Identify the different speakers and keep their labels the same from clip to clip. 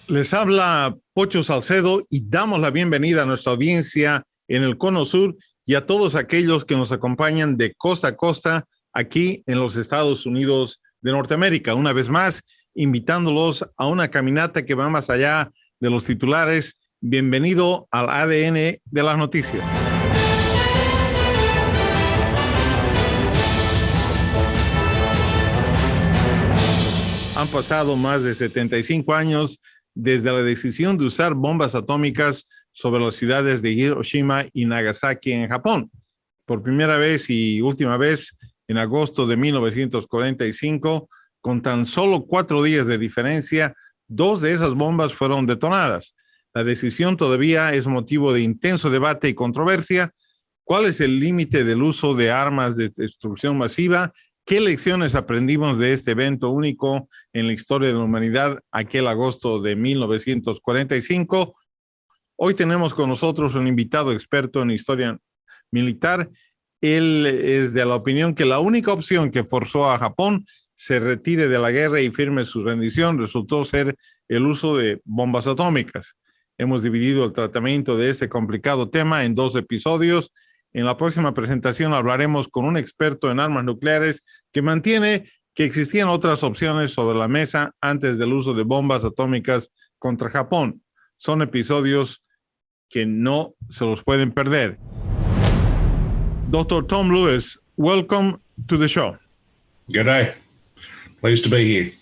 Speaker 1: Les habla Pocho Salcedo y damos la bienvenida a nuestra audiencia en el Cono Sur y a todos aquellos que nos acompañan de costa a costa aquí en los Estados Unidos de Norteamérica. Una vez más, invitándolos a una caminata que va más allá de los titulares. Bienvenido al ADN de las noticias. Han pasado más de 75 años desde la decisión de usar bombas atómicas sobre las ciudades de Hiroshima y Nagasaki en Japón. Por primera vez y última vez en agosto de 1945, con tan solo 4 días de diferencia, 2 de esas bombas fueron detonadas. La decisión todavía es motivo de intenso debate y controversia. ¿Cuál es el límite del uso de armas de destrucción masiva? ¿Qué lecciones aprendimos de este evento único en la historia de la humanidad aquel agosto de 1945? Hoy tenemos con nosotros un invitado experto en historia militar. Él es de la opinión que la única opción que forzó a Japón se retire de la guerra y firme su rendición resultó ser el uso de bombas atómicas. Hemos dividido el tratamiento de este complicado tema en 2 episodios. En la próxima presentación hablaremos con un experto en armas nucleares que mantiene que existían otras opciones sobre la mesa antes del uso de bombas atómicas contra Japón. Son episodios que no se los pueden perder. Dr. Tom Lewis, welcome to the show.
Speaker 2: Good day. Pleased to be here.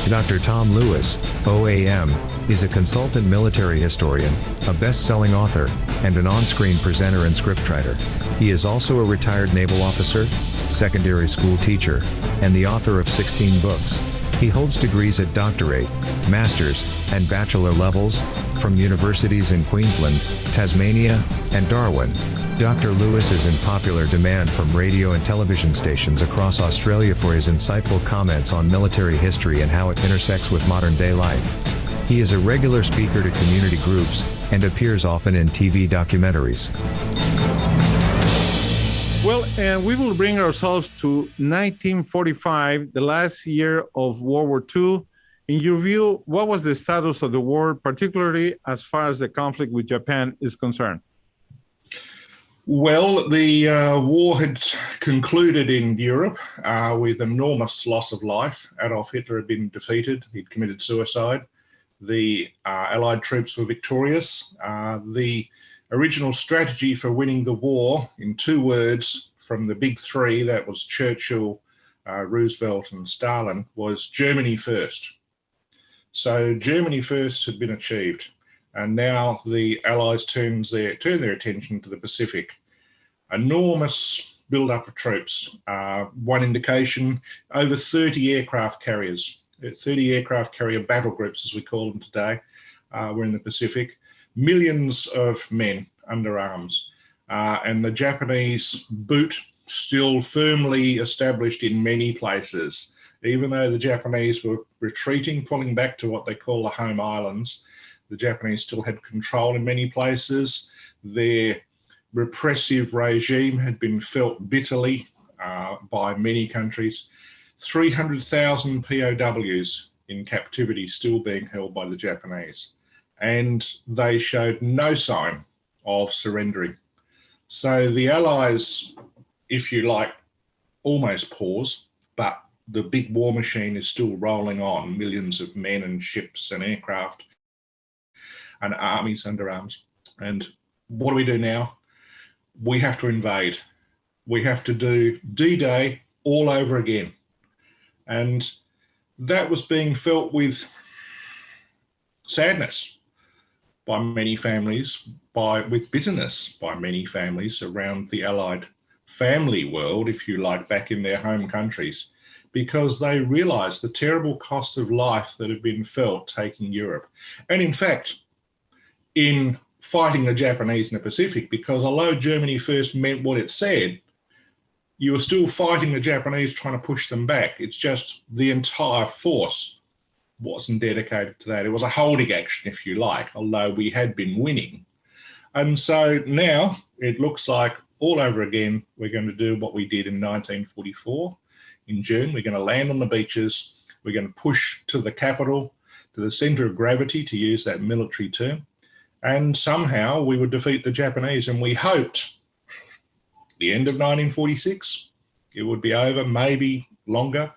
Speaker 3: Dr. Tom Lewis, OAM, is a consultant military historian, a best-selling author, and an on-screen presenter and scriptwriter. He is also a retired naval officer, secondary school teacher, and the author of 16 books. He holds degrees at doctorate, master's, and bachelor levels from universities in Queensland, Tasmania, and Darwin. Dr. Lewis is in popular demand from radio and television stations across Australia for his insightful comments on military history and how it intersects with modern-day life. He is a regular speaker to community groups, and appears often in TV documentaries.
Speaker 1: Well, and we will bring ourselves to 1945, the last year of World War II. In your view, what was the status of the war, particularly as far as the conflict with Japan is concerned?
Speaker 2: Well, the war had concluded in Europe with enormous loss of life. Adolf Hitler had been defeated. He'd committed suicide. The Allied troops were victorious. The original strategy for winning the war, in 2 words from the big 3, that was Churchill, Roosevelt and Stalin, was Germany first. So Germany first had been achieved. And now the Allies turn their attention to the Pacific. Enormous build-up of troops. One indication, over 30 aircraft carriers, 30 aircraft carrier battle groups, as we call them today, were in the Pacific. Millions of men under arms. And the Japanese boot still firmly established in many places. Even though the Japanese were retreating, pulling back to what they call the home islands, the Japanese still had control in many places. Their repressive regime had been felt bitterly by many countries. 300,000 POWs in captivity still being held by the Japanese. And they showed no sign of surrendering. So the Allies, if you like, almost pause, but the big war machine is still rolling on, millions of men and ships and aircraft and armies under arms. And what do we do now? We have to invade. We have to do D-Day all over again. And that was being felt with sadness by many families, with bitterness by many families around the Allied family world, if you like, back in their home countries, because they realized the terrible cost of life that had been felt taking Europe. And in fact, in fighting the Japanese in the Pacific, because although Germany first meant what it said, you were still fighting the Japanese, trying to push them back. It's just the entire force wasn't dedicated to that. It was a holding action, if you like, although we had been winning. And so now it looks like all over again, we're going to do what we did in 1944 in June. We're going to land on the beaches. We're going to push to the capital the center of gravity, to use that military term, and somehow we would defeat the Japanese. And we hoped the end of 1946, it would be over, maybe longer.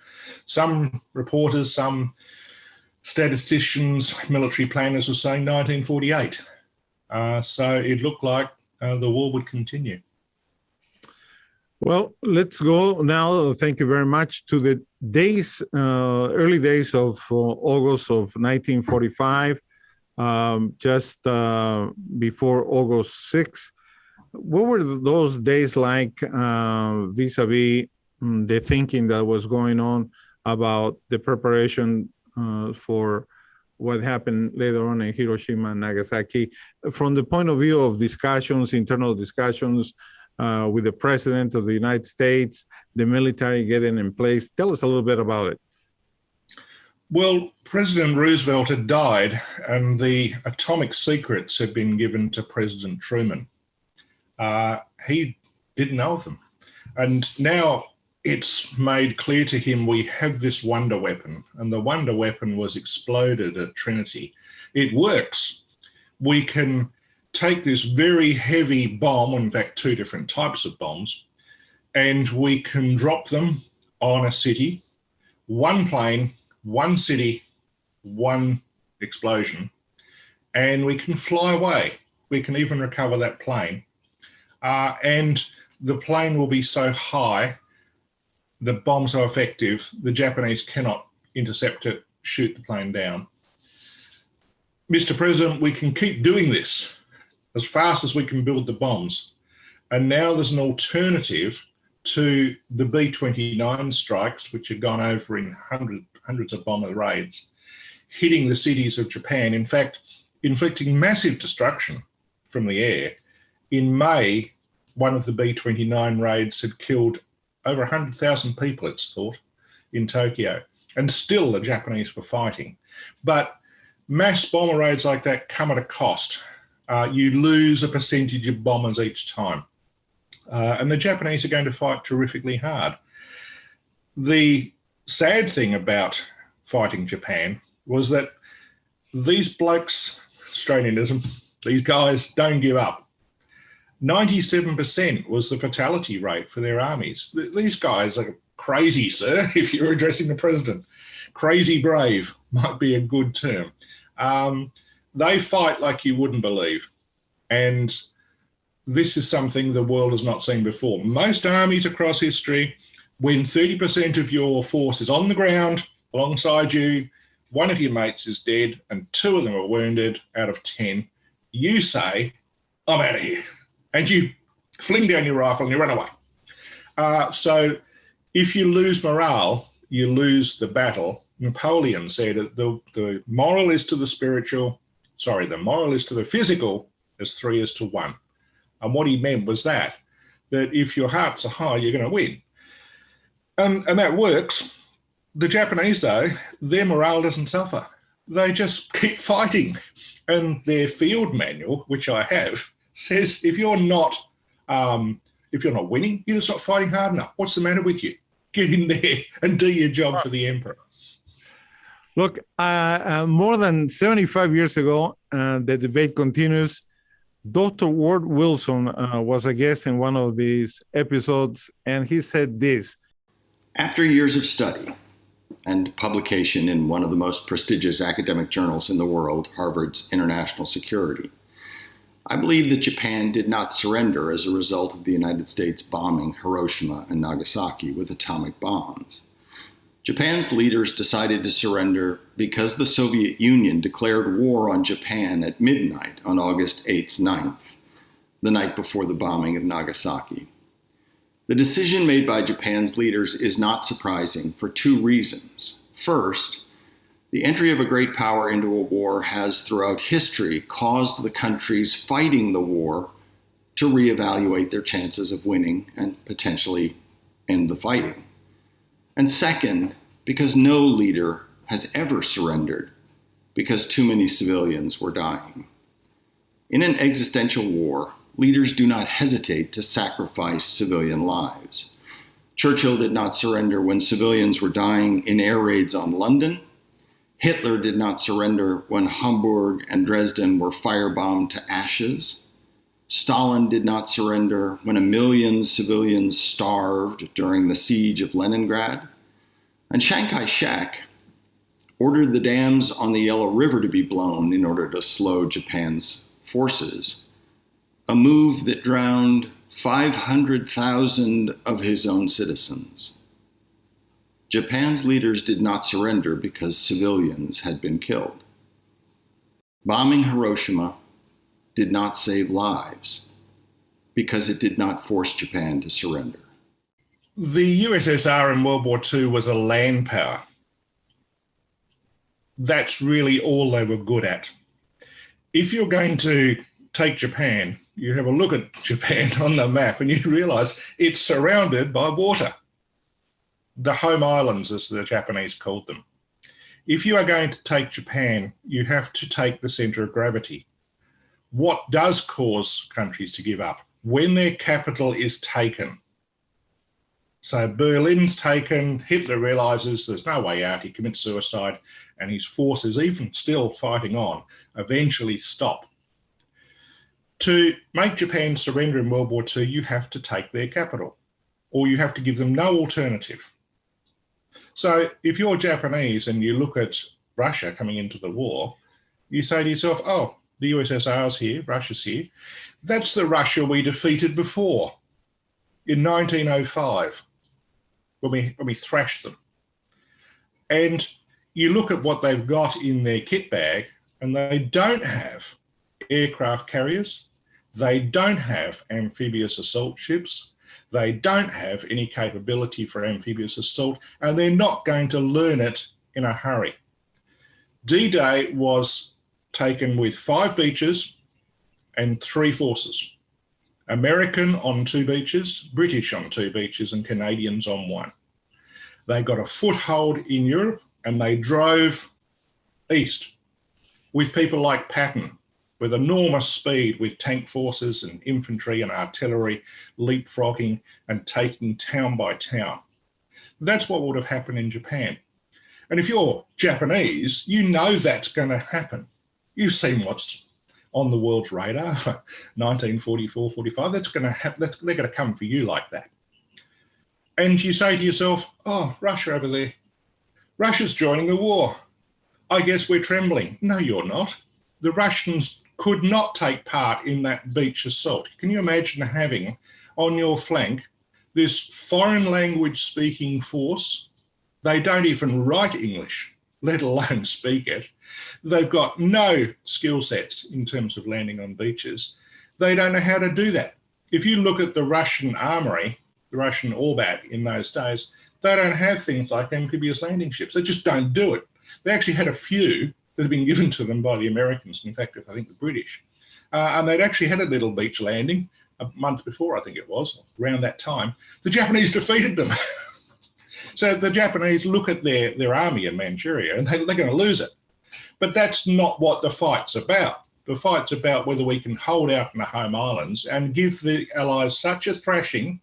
Speaker 2: Some reporters, some statisticians, military planners were saying 1948. So it looked like the war would continue.
Speaker 1: Well, let's go now, thank you very much, to the days, early days of August of 1945, just before August 6th. What were those days like vis-a-vis the thinking that was going on about the preparation for what happened later on in Hiroshima and Nagasaki, from the point of view of discussions, internal discussions, with the President of the United States, the military getting in place? Tell us a little bit about it.
Speaker 2: Well, President Roosevelt had died and the atomic secrets had been given to President Truman. He didn't know of them. And now it's made clear to him we have this wonder weapon, and the wonder weapon was exploded at Trinity. It works. We can take this very heavy bomb, in fact, two different types of bombs, and we can drop them on a city, one plane, one city, one explosion, and we can fly away. We can even recover that plane. And the plane will be so high, the bomb so effective, the Japanese cannot intercept it, shoot the plane down. Mr. President, we can keep doing this as fast as we can build the bombs. And now there's an alternative to the B-29 strikes, which had gone over in hundreds of bomber raids, hitting the cities of Japan, in fact, inflicting massive destruction from the air. In May, one of the B-29 raids had killed over 100,000 people, it's thought, in Tokyo. And still the Japanese were fighting. But mass bomber raids like that come at a cost. You lose a percentage of bombers each time. And the Japanese are going to fight terrifically hard. The sad thing about fighting Japan was that these blokes, Australianism, these guys don't give up. 97% was the fatality rate for their armies. These guys are crazy, sir, if you're addressing the president. Crazy brave might be a good term. They fight like you wouldn't believe. And this is something the world has not seen before. Most armies across history, when 30% of your force is on the ground alongside you, one of your mates is dead and two of them are wounded out of 10, you say, I'm out of here. And you fling down your rifle and you run away. So if you lose morale, you lose the battle. Napoleon said the moral is to the spiritual, the moral is to the physical as 3 is to 1. And what he meant was that if your hearts are high, you're going to win. And that works. The Japanese, though, their morale doesn't suffer. They just keep fighting. And their field manual, which I have, says if you're not winning, you're just not fighting hard enough. What's the matter with you? Get in there and do your job for the emperor.
Speaker 1: Look, more than 75 years ago, the debate continues. Dr. Ward Wilson was a guest in one of these episodes, and he said this.
Speaker 4: After years of study and publication in one of the most prestigious academic journals in the world, Harvard's International Security, I believe that Japan did not surrender as a result of the United States bombing Hiroshima and Nagasaki with atomic bombs. Japan's leaders decided to surrender because the Soviet Union declared war on Japan at midnight on August 8th, 9th, the night before the bombing of Nagasaki. The decision made by Japan's leaders is not surprising for two reasons. First, the entry of a great power into a war has throughout history caused the countries fighting the war to reevaluate their chances of winning and potentially end the fighting. And second, because no leader has ever surrendered because too many civilians were dying. In an existential war, leaders do not hesitate to sacrifice civilian lives. Churchill did not surrender when civilians were dying in air raids on London. Hitler did not surrender when Hamburg and Dresden were firebombed to ashes. Stalin did not surrender when 1 million civilians starved during the siege of Leningrad. And Chiang Kai-shek ordered the dams on the Yellow River to be blown in order to slow Japan's forces, a move that drowned 500,000 of his own citizens. Japan's leaders did not surrender because civilians had been killed. Bombing Hiroshima did not save lives because it did not force Japan to surrender.
Speaker 2: The USSR in World War II was a land power. That's really all they were good at. If you're going to take Japan, you have a look at Japan on the map and you realize it's surrounded by water. The home islands, as the Japanese called them. If you are going to take Japan, you have to take the center of gravity. What does cause countries to give up? When their capital is taken. So Berlin's taken, Hitler realizes there's no way out, he commits suicide, and his forces, even still fighting on, eventually stop. To make Japan surrender in World War II, you have to take their capital, or you have to give them no alternative. So if you're Japanese and you look at Russia coming into the war, you say to yourself, oh, the USSR's here, Russia's here. That's the Russia we defeated before in 1905 when we thrashed them. And you look at what they've got in their kit bag and they don't have aircraft carriers, they don't have amphibious assault ships, they don't have any capability for amphibious assault, and they're not going to learn it in a hurry. D-Day was taken with 5 beaches and 3 forces. American on 2 beaches, British on 2 beaches, and Canadians on 1. They got a foothold in Europe and they drove east with people like Patton, with enormous speed, with tank forces and infantry and artillery leapfrogging and taking town by town. That's what would have happened in Japan. And if you're Japanese, you know that's going to happen. You've seen what's on the world's radar for 1944, 45. That's going to happen. They're going to come for you like that. And you say to yourself, oh, Russia over there, Russia's joining the war. I guess we're trembling. No, you're not. The Russians could not take part in that beach assault. Can you imagine having on your flank this foreign language speaking force? They don't even write English, let alone speak it. They've got no skill sets in terms of landing on beaches. They don't know how to do that. If you look at the Russian armory, the Russian Orbat in those days, they don't have things like amphibious landing ships. They just don't do it. They actually had a few that had been given to them by the Americans, in fact, I think the British. And they'd actually had a little beach landing a month before, I think it was, around that time. The Japanese defeated them. So the Japanese look at their army in Manchuria and they're going to lose it. But that's not what the fight's about. The fight's about whether we can hold out in the home islands and give the Allies such a thrashing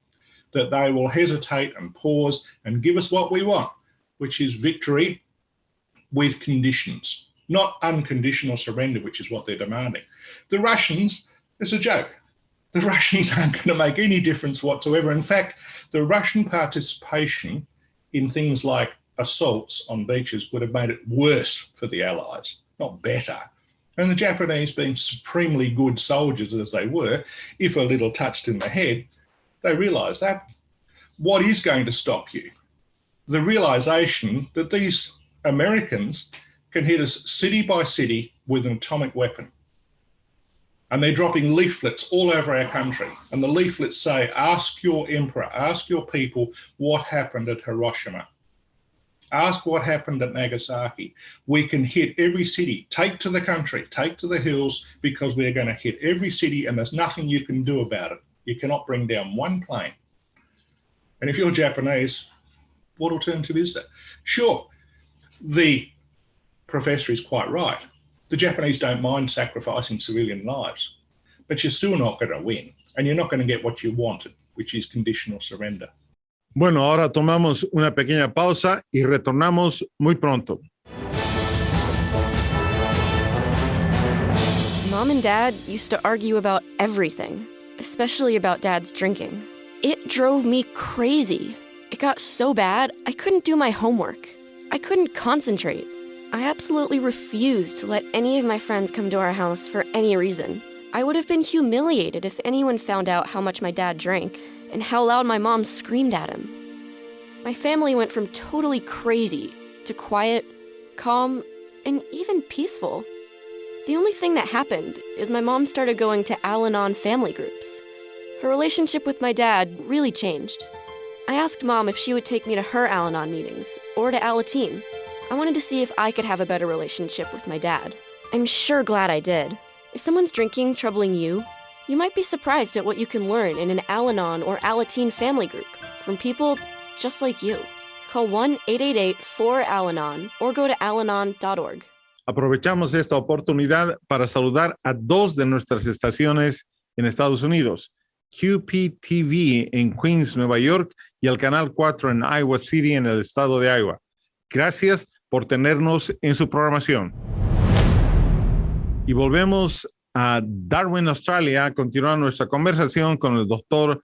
Speaker 2: that they will hesitate and pause and give us what we want, which is victory with conditions, not unconditional surrender, which is what they're demanding. The Russians, it's a joke. The Russians aren't going to make any difference whatsoever. In fact, the Russian participation in things like assaults on beaches would have made it worse for the Allies, not better. And the Japanese, being supremely good soldiers as they were, if a little touched in the head, they realised that. What is going to stop you? The realisation that these Americans can hit us city by city with an atomic weapon. And they're dropping leaflets all over our country. And the leaflets say, ask your emperor, ask your people what happened at Hiroshima. Ask what happened at Nagasaki. We can hit every city. Take to the country, take to the hills, because we're going to hit every city and there's nothing you can do about it. You cannot bring down one plane. And if you're Japanese, what alternative is there? Sure, the professor is quite right. The Japanese don't mind sacrificing civilian lives, but you're still not going to win, and you're not going to get what you wanted, which is conditional surrender.
Speaker 1: Bueno, ahora tomamos una pequeña pausa y retornamos muy pronto.
Speaker 5: Mom and Dad used to argue about everything, especially about Dad's drinking. It drove me crazy. It got so bad, I couldn't do my homework. I couldn't concentrate. I absolutely refused to let any of my friends come to our house for any reason. I would have been humiliated if anyone found out how much my dad drank and how loud my mom screamed at him. My family went from totally crazy to quiet, calm, and even peaceful. The only thing that happened is my mom started going to Al-Anon family groups. Her relationship with my dad really changed. I asked Mom if she would take me to her Al-Anon meetings or to Alateen. I wanted to see if I could have a better relationship with my dad. I'm sure glad I did. If someone's drinking troubling you, you might be surprised at what you can learn in an Al-Anon or Alateen family group from people just like you. Call 1-888-4-ALANON or go to alanon.org.
Speaker 1: Aprovechamos esta oportunidad para saludar a dos de nuestras estaciones en Estados Unidos, QPTV en Queens, Nueva York, y el Canal 4 en Iowa City, en el estado de Iowa. Gracias por tenernos en su programación. Y volvemos a Darwin, Australia, a continuar nuestra conversación con el doctor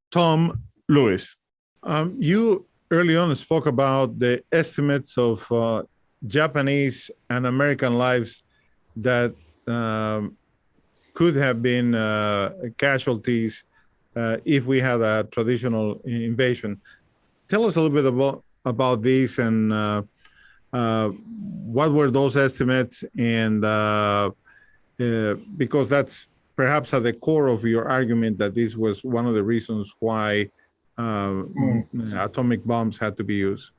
Speaker 1: Tom Lewis. You early on spoke about the estimates of Japanese and American lives that could have been casualties if we had a traditional invasion. Tell us a little bit about this and what were those estimates, and because that's perhaps at the core of your argument that this was one of the reasons why atomic bombs had to be used.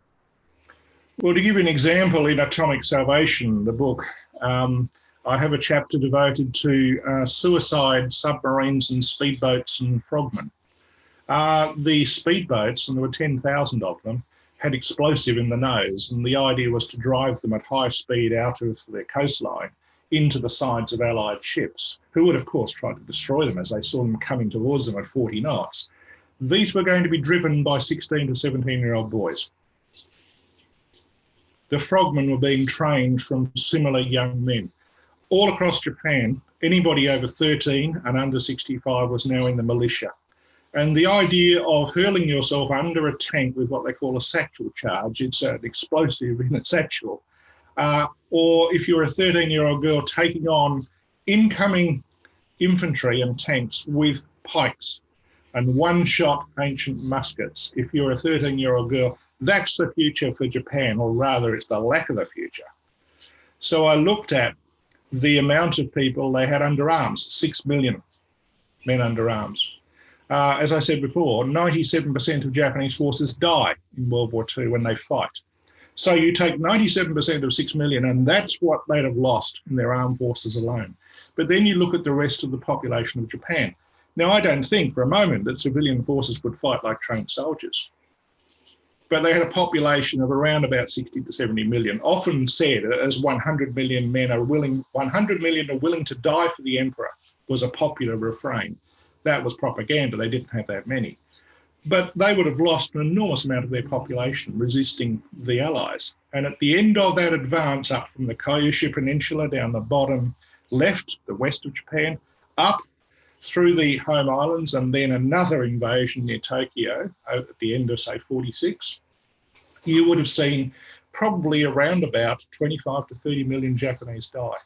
Speaker 2: Well, to give you an example, in Atomic Salvation, the book, I have a chapter devoted to suicide submarines and speedboats and frogmen. The speedboats, and there were 10,000 of them, had explosive in the nose, and the idea was to drive them at high speed out of their coastline into the sides of Allied ships, who would, of course, try to destroy them as they saw them coming towards them at 40 knots. These were going to be driven by 16 to 17-year-old boys. The frogmen were being trained from similar young men. All across Japan, anybody over 13 and under 65 was now in the militia. And the idea of hurling yourself under a tank with what they call a satchel charge, it's an explosive in a satchel, or if you're a 13-year-old girl taking on incoming infantry and tanks with pikes and one-shot ancient muskets, if you're a 13-year-old girl, that's the future for Japan, or rather it's the lack of the future. So I looked at the amount of people they had under arms, 6 million men under arms. As I said before, 97% of Japanese forces die in World War II when they fight. So you take 97% of 6 million, and that's what they'd have lost in their armed forces alone. But then you look at the rest of the population of Japan. Now, I don't think for a moment that civilian forces would fight like trained soldiers. But they had a population of around about 60 to 70 million, often said as 100 million men are willing, 100 million are willing to die for the emperor was a popular refrain. That was propaganda. They didn't have that many. But they would have lost an enormous amount of their population resisting the Allies. And at the end of that advance up from the Kyushu Peninsula down the bottom left, the west of Japan, up through the home islands, and then another invasion near Tokyo at the end of, say, 46, you would have seen probably around about 25 to 30 million Japanese die.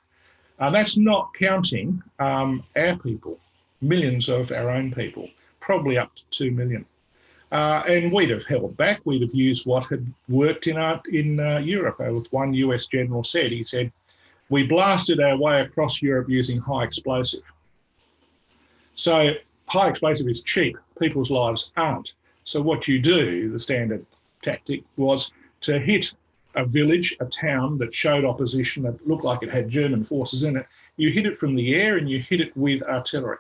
Speaker 2: That's not counting our people, millions of our own people, probably up to 2 million. And we'd have held back. We'd have used what had worked in Europe. As one US general said, he said, we blasted our way across Europe using high explosive. So high explosive is cheap. People's lives aren't. So what you do, the standard tactic, was to hit a village, a town that showed opposition, that looked like it had German forces in it. You hit it from the air and you hit it with artillery.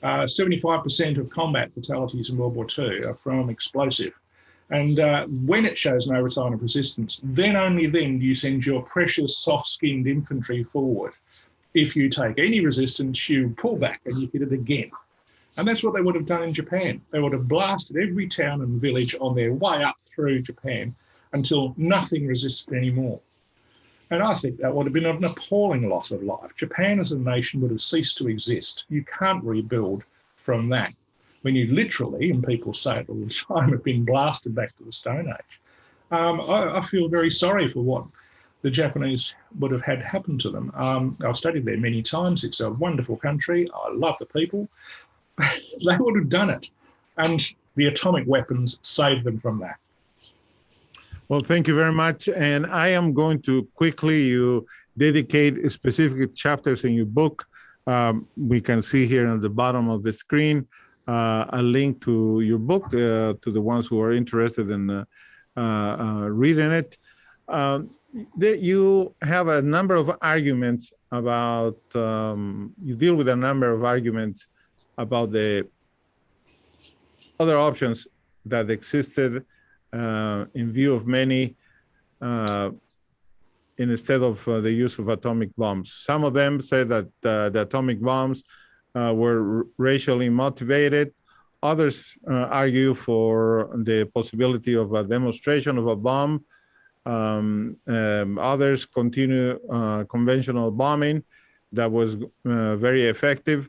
Speaker 2: 75% of combat fatalities in World War II are from explosive. And when it shows no sign of resistance, then only then do you send your precious soft-skinned infantry forward. If you take any resistance, you pull back and you hit it again. And that's what they would have done in Japan. They would have blasted every town and village on their way up through Japan until nothing resisted anymore. And I think that would have been an appalling loss of life. Japan as a nation would have ceased to exist. You can't rebuild from that. When you literally, and people say it all the time, have been blasted back to the Stone Age. I feel very sorry for what the Japanese would have had happen to them. I've studied there many times. It's a wonderful country. I love the people. They would have done it. And the atomic weapons saved them from that.
Speaker 1: Well, thank you very much. And I am going to quickly dedicate specific chapters in your book. We can see here on the bottom of the screen a link to your book, to the ones who are interested in reading it. You have a number of arguments about, you deal with a number of arguments about the other options that existed in view of many instead of the use of atomic bombs. Some of them say that the atomic bombs were racially motivated. Others argue for the possibility of a demonstration of a bomb. Others continue conventional bombing that was very effective.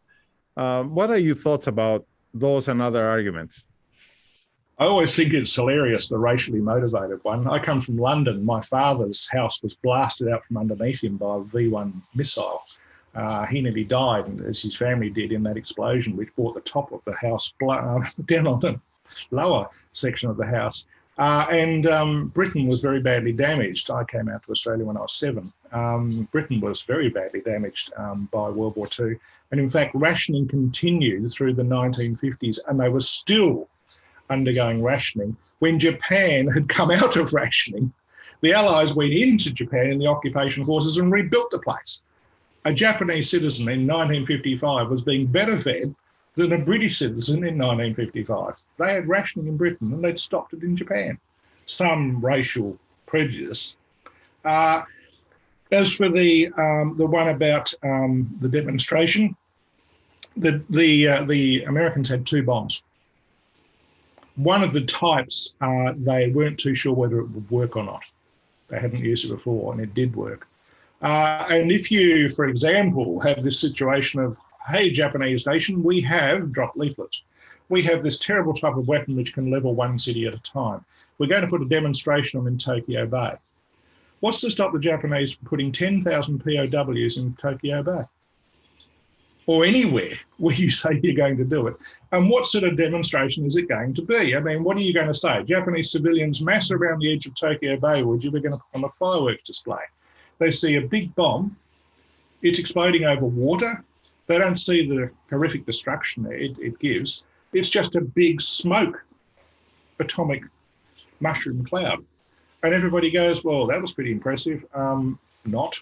Speaker 1: What are your thoughts about those and other arguments?
Speaker 2: I always think it's hilarious, the racially motivated one. I come from London. My father's house was blasted out from underneath him by a V1 missile. He nearly died, as his family did, in that explosion, which brought the top of the house down on the lower section of the house. And Britain was very badly damaged. I came out to Australia when I was 7. Britain was very badly damaged by World War II. And in fact, rationing continued through the 1950s, and they were still undergoing rationing. When Japan had come out of rationing, the Allies went into Japan in the occupation forces and rebuilt the place. A Japanese citizen in 1955 was being better fed than a British citizen in 1955. They had rationing in Britain and they'd stopped it in Japan. Some racial prejudice. As for the one about the demonstration, the Americans had 2 bombs. One of the types, they weren't too sure whether it would work or not. They hadn't used it before, and it did work. And if you, for example, have this situation of, hey, Japanese nation, we have dropped leaflets. We have this terrible type of weapon which can level one city at a time. We're going to put a demonstration on in Tokyo Bay. What's to stop the Japanese from putting 10,000 POWs in Tokyo Bay? Or anywhere where you say you're going to do it. And what sort of demonstration is it going to be? I mean, what are you going to say? Japanese civilians mass around the edge of Tokyo Bay, or you were going to put on a fireworks display? They see a big bomb, it's exploding over water. They don't see the horrific destruction it gives. It's just a big smoke, atomic mushroom cloud. And everybody goes, well, that was pretty impressive. Not.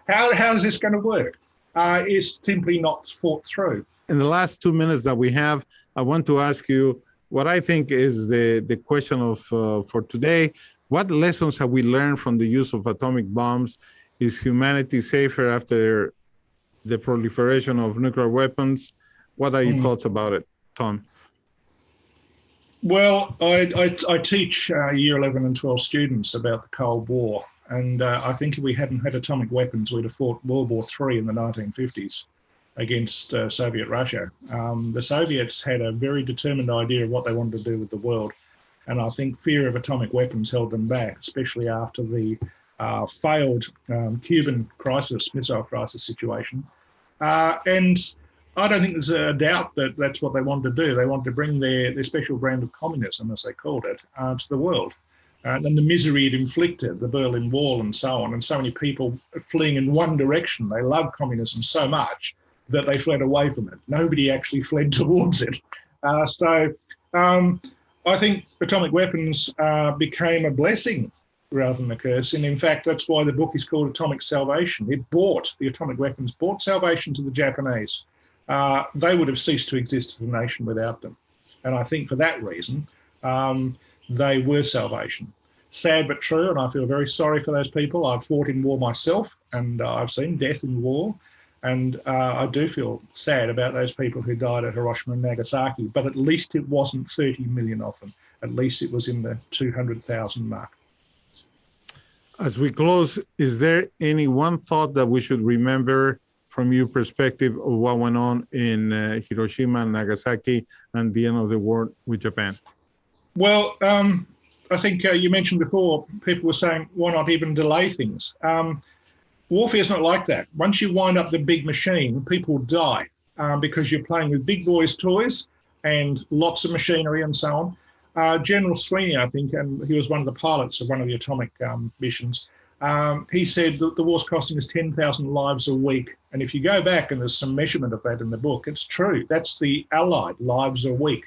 Speaker 2: How is this going to work? It's simply not thought through.
Speaker 1: In the last 2 minutes that we have, I want to ask you what I think is the question of for today. What lessons have we learned from the use of atomic bombs? Is humanity safer after the proliferation of nuclear weapons? What are your thoughts about it, Tom?
Speaker 2: Well, I teach year 11 and 12 students about the Cold War. And I think if we hadn't had atomic weapons, we'd have fought World War III in the 1950s against Soviet Russia. The Soviets had a very determined idea of what they wanted to do with the world. And I think fear of atomic weapons held them back, especially after the failed Cuban crisis, missile crisis situation. And I don't think there's a doubt that that's what they wanted to do. They wanted to bring their special brand of communism, as they called it, to the world. And the misery it inflicted, the Berlin Wall and so on, and so many people fleeing in one direction. They loved communism so much that they fled away from it. Nobody actually fled towards it. So I think atomic weapons became a blessing rather than a curse. And in fact, that's why the book is called Atomic Salvation. The atomic weapons brought salvation to the Japanese. They would have ceased to exist as a nation without them. And I think for that reason, they were salvation. Sad but true, and I feel very sorry for those people. I've fought in war myself, and I've seen death in war. And I do feel sad about those people who died at Hiroshima and Nagasaki, but at least it wasn't 30 million of them. At least it was in the 200,000 mark.
Speaker 1: As we close, is there any one thought that we should remember from your perspective of what went on in Hiroshima and Nagasaki and the end of the war with Japan?
Speaker 2: Well, I think you mentioned before, people were saying, why not even delay things? Warfare is not like that. Once you wind up the big machine, people die because you're playing with big boys' toys and lots of machinery and so on. General Sweeney, I think, and he was one of the pilots of one of the atomic missions, he said that the war's costing us 10,000 lives a week. And if you go back, and there's some measurement of that in the book, it's true. That's the Allied lives a week.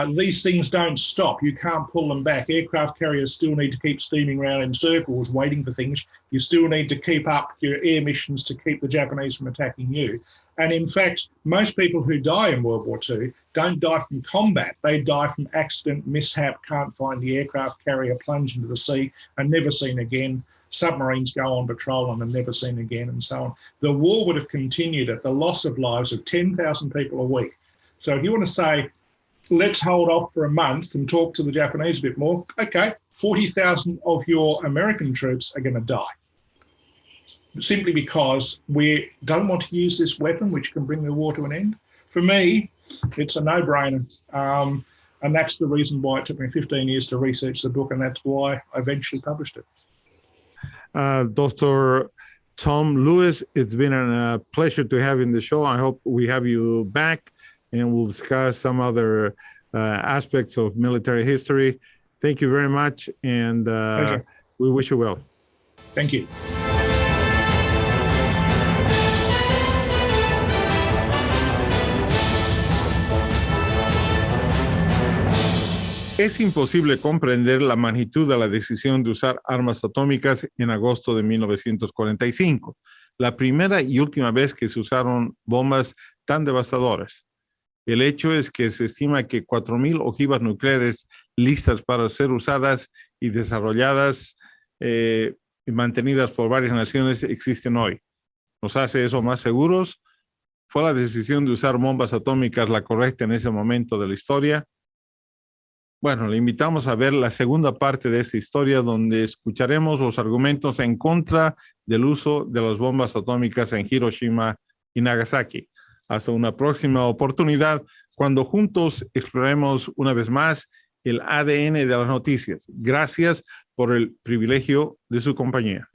Speaker 2: These things don't stop. You can't pull them back. Aircraft carriers still need to keep steaming around in circles waiting for things. You still need to keep up your air missions to keep the Japanese from attacking you. And in fact, most people who die in World War II don't die from combat. They die from accident, mishap, can't find the aircraft carrier, plunge into the sea and never seen again. Submarines go on patrol and are never seen again, and so on. The war would have continued at the loss of lives of 10,000 people a week. So if you want to say, let's hold off for a month and talk to the Japanese a bit more, okay, 40,000 of your American troops are going to die. Simply because we don't want to use this weapon, which can bring the war to an end. For me, it's a no-brainer. And that's the reason why it took me 15 years to research the book, and that's why I eventually published it.
Speaker 1: Dr. Tom Lewis, it's been a pleasure to have you in the show. I hope we have you back and we'll discuss some other aspects of military history. Thank you very much, and we wish you well.
Speaker 2: Thank you.
Speaker 1: Es imposible comprender la magnitud de la decisión de usar armas atómicas en agosto de 1945, la primera y última vez que se usaron bombas tan devastadoras. El hecho es que se estima que 4,000 ojivas nucleares listas para ser usadas y desarrolladas y mantenidas por varias naciones existen hoy. ¿Nos hace eso más seguros? ¿Fue la decisión de usar bombas atómicas la correcta en ese momento de la historia? Bueno, le invitamos a ver la segunda parte de esta historia, donde escucharemos los argumentos en contra del uso de las bombas atómicas en Hiroshima y Nagasaki. Hasta una próxima oportunidad, cuando juntos exploremos una vez más el ADN de las noticias. Gracias por el privilegio de su compañía.